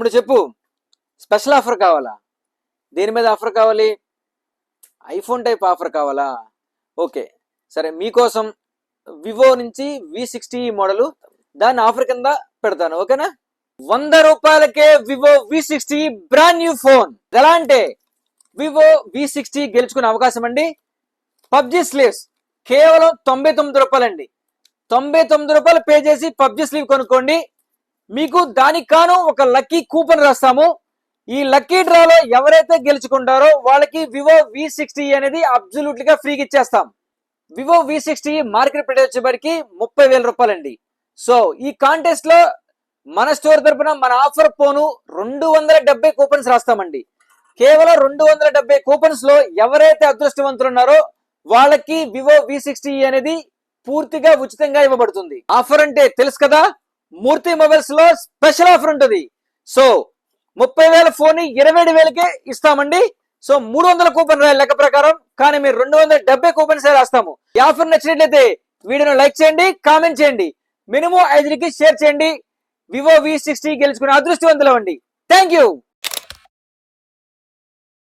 తమ్ముడు చెప్పు, special offer కావాలా? దేని మీద ఆఫర్ కావాలి? ఐఫోన్ టైప్ ఆఫర్ కావాలా? ఓకే సరే, మీకోసం వివో నుంచి V60 మోడల్ దాన్ని ఆఫర్ కింద పెడతాను, ఓకేనా? 100 రూపాయలకే Vivo V60 brand new phone. ఎలా అంటే వివో V60 గెలుచుకునే అవకాశం అండి. పబ్జి స్లీవ్స్ కేవలం 99 రూపాయలండి. 99 రూపాయలు పే చేసి పబ్జి స్లీవ్ కొనుక్కోండి. మీకు దానికి కాను ఒక లక్కీ కూపన్ రాస్తాము. ఈ లక్కీ డ్రాలో ఎవరైతే గెలుచుకుంటారో వాళ్ళకి వివో V60 అనేది అబ్సల్యూట్ గా ఫ్రీగా ఇచ్చేస్తాం. వివో V60 మార్కెట్ ప్రైస్ వచ్చేసరికి 30,000 రూపాయలండి. సో ఈ కాంటెస్ట్ లో మన స్టోర్ తరపున మన ఆఫర్ పోను 270 కూపన్స్ రాస్తామండి. కేవలం 270 కూపన్స్ లో ఎవరైతే అదృష్టవంతులు ఉన్నారో వాళ్ళకి వివో V60 అనేది పూర్తిగా ఉచితంగా ఇవ్వబడుతుంది. ఆఫర్ అంటే తెలుసు కదా, మూర్తి మొబైల్స్ లో స్పెషల్ ఆఫర్ ఉంటుంది. సో 30,000 ఫోన్ 27,000కే ఇస్తామండి. సో 300 కూపన్ లెక్క ప్రకారం, కానీ మీరు 270 కూపన్స్ రాస్తాము. ఈ ఆఫర్ నచ్చినట్లయితే వీడియోను లైక్ చేయండి, కామెంట్ చేయండి, మినిమం 5కి షేర్ చేయండి. వివో V60 గెలుచుకునే అదృష్టవంతులు అవ్వండి. Thank you.